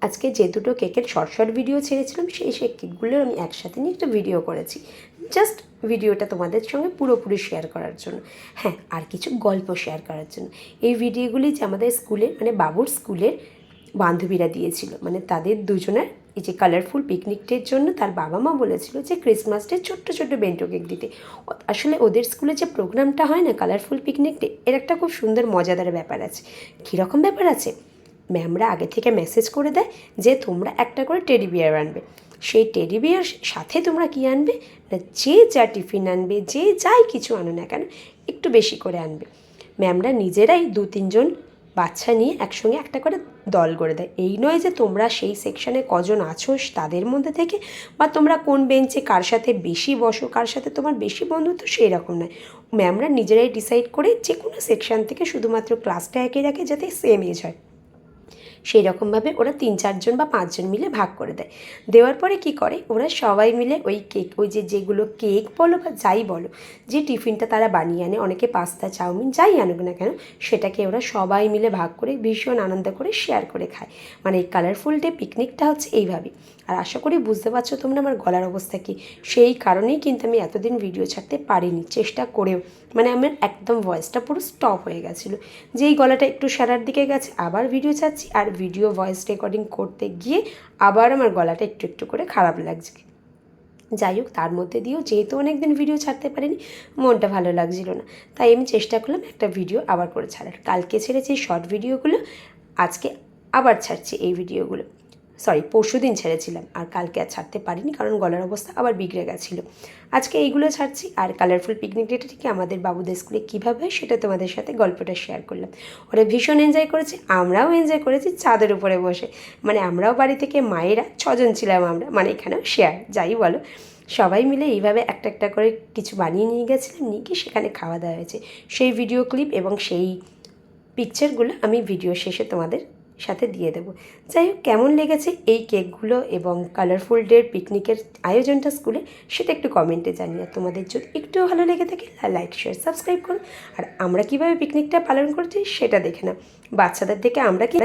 আজকে যে দুটো কেকের শর্ট শর্ট ভিডিও ছেড়েছিলাম সেই কেকগুলোর আমি একসাথে নিয়ে একটা ভিডিও করেছি, জাস্ট ভিডিওটা তোমাদের সঙ্গে পুরোপুরি শেয়ার করার জন্য। হ্যাঁ, আর কিছু গল্প শেয়ার করার জন্য। এই ভিডিওগুলি যে আমাদের স্কুলের মানে বাবুর স্কুলের বান্ধবীরা দিয়েছিল, মানে তাদের দুজনের এই যে কালারফুল পিকনিকটের জন্য তার বাবা মা বলেছিল যে ক্রিসমাস ডে ছোট্ট ছোট্ট বেন্টো কেক দিতে। আসলে ওদের স্কুলে যে প্রোগ্রামটা হয় না কালারফুল পিকনিক ডে, এর একটা খুব সুন্দর মজাদার ব্যাপার আছে। কীরকম ব্যাপার আছে, ম্যামরা আগে থেকে মেসেজ করে দেয় যে তোমরা একটা করে টেডি বিয়ার আনবে। সেই টেডি বিয়ার সাথে তোমরা কী আনবে না, যে যা টিফিন আনবে, যে যাই কিছু আনো না কেন একটু বেশি করে আনবে। ম্যামরা নিজেরাই 2-3 জন বাচ্চা নিয়ে একসঙ্গে একটা করে দল করে দেয়। এই নয় যে তোমরা সেই সেকশানে কজন আছো তাদের মধ্যে থেকে, বা তোমরা কোন বেঞ্চে কার সাথে বেশি বসো, কার সাথে তোমার বেশি বন্ধুত্ব, সেই রকম নয়। ম্যামরা নিজেরাই ডিসাইড করে যে কোনো সেকশান থেকে শুধুমাত্র ক্লাসটা একই রাখে যাতে সেম এজ হয়। সেই রকমভাবে ওরা 3-4 জন বা 5 জন মিলে ভাগ করে দেয়। দেওয়ার পরে কি করে, ওরা সবাই মিলে ওই কেক, ওই যেগুলো কেক বলো বা যাই বলো, যে টিফিনটা তারা বানিয়ে আনে, অনেকে পাস্তা চাউমিন যাই আনুক না কেন, সেটাকে ওরা সবাই মিলে ভাগ করে ভীষণ আনন্দ করে শেয়ার করে খায়। মানে এই কালারফুল ডে পিকনিকটা হচ্ছে এইভাবেই। আর আশা করি বুঝতে পারছো তোমরা আমার গলার অবস্থা কী। সেই কারণেই কিন্তু আমি এতদিন ভিডিও ছাড়তে পারিনি, চেষ্টা করেও মানে আমার একদম ভয়েসটা পুরো স্টপ হয়ে গেছিলো। যেই গলাটা একটু সারার দিকে গেছে আবার ভিডিও ছাড়ছি, আর ভিডিও ভয়েস রেকর্ডিং করতে গিয়ে আবার আমার গলাটা একটু একটু করে খারাপ লাগছে। যাই হোক, তার মধ্যে দিয়েও যেহেতু অনেক দিন ভিডিও ছাড়তে পারিনি, মনটা ভালো লাগছিল না, তাই আমি চেষ্টা করলাম একটা ভিডিও আবার করে ছাড়ার। কালকে ছেড়েছি শর্ট ভিডিওগুলো, আজকে আবার ছাড়ছি এই ভিডিওগুলো। পরশু দিন ছেড়েছিলাম, আর কালকে আর ছাড়তে পারিনি কারণ গলার অবস্থা আবার বিগড়ে গেছিলো। আজকে এইগুলো ছাড়ছি। আর কালারফুল পিকনিক ডেটা থেকে আমাদের বাবুদের স্কুলে কীভাবে হয় সেটা তোমাদের সাথে গল্পটা শেয়ার করলাম। ওরা ভীষণ এনজয় করেছে, আমরাও এনজয় করেছি চাঁদের উপরে বসে। মানে আমরাও বাড়ি থেকে মায়েরা 6 জন ছিলাম আমরা, মানে এখানেও শেয়ার যাই বলো, সবাই মিলে এইভাবে একটা একটা করে কিছু বানিয়ে নিয়ে গেছিলাম, নিয়ে গিয়ে সেখানে খাওয়া দাওয়া হয়েছে। সেই ভিডিও ক্লিপ এবং সেই পিকচারগুলো আমি ভিডিও শেষে তোমাদের সাথে দিয়ে দেবো। যাই হোক, কেমন লেগেছে এই কেকগুলো এবং কালারফুল ডে পিকনিকের আয়োজনটা স্কুলে, সেটা একটু কমেন্টে জানিয়ে। তোমাদের যদি একটু ভালো লেগে থাকে লাইক শেয়ার সাবস্ক্রাইব করো। আর আমরা কীভাবে পিকনিকটা পালন করছি সেটা দেখে নাও। বাচ্চাদের থেকে আমরা কি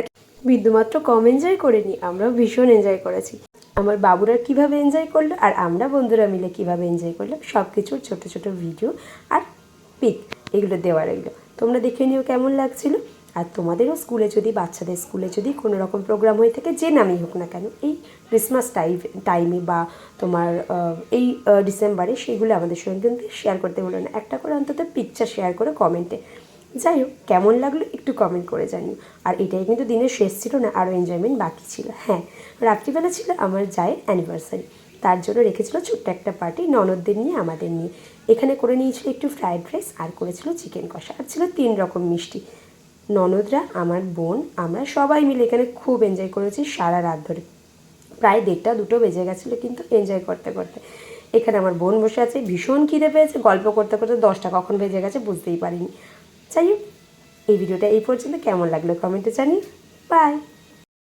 বিন্দুমাত্র কম এনজয় করিনি, আমরাও ভীষণ এনজয় করেছি। আমার বাবুরা কীভাবে এনজয় করলো আর আমরা বন্ধুরা মিলে কীভাবে এনজয় করলাম, সব কিছুর ছোটো ছোটো ভিডিও আর পিক এগুলো দেওয়া রইলো। তোমরা দেখে নিও কেমন লাগছিলো। আর তোমাদেরও স্কুলে যদি, বাচ্চাদের স্কুলে যদি কোনো রকম প্রোগ্রাম হয়ে থাকে, যে নামই হোক না কেন, এই ক্রিসমাস টাইমে বা তোমার এই ডিসেম্বরে, সেগুলো আমাদের সঙ্গে কিন্তু শেয়ার করতে বলো না, একটা করে অন্তত পিকচার শেয়ার করে কমেন্টে। যাই হোক, কেমন লাগলো একটু কমেন্ট করে জানিও। আর এটাই কিন্তু দিনের শেষ ছিল না, আরও এনজয়মেন্ট বাকি ছিল। হ্যাঁ, রাত্রিবেলা ছিল আমার জায়ের অ্যানিভার্সারি, তার জন্য রেখেছিল ছোট্ট একটা পার্টি, ননদদের নিয়ে আমাদের নিয়ে। এখানে করে নিয়েছিল একটু ফ্রায়েড রাইস, আর করেছিল চিকেন কষা, আর ছিল 3 রকম মিষ্টি। ননদরা, আমার বোন, আমরা সবাই মিলে এখানে খুব এনজয় করেছি সারা রাত ধরে। প্রায় 1:30-2 বেজে গেছিলো কিন্তু এনজয় করতে করতে। এখানে আমার বোন বসে আছে, ভীষণ খিদে পেয়েছে, গল্প করতে করতে 10টা কখন বেজে গেছে বুঝতেই পারিনি। যাই হোক, এই ভিডিওটা এই পর্যন্ত। কেমন লাগলো কমেন্টে জানিয়ে। বাই।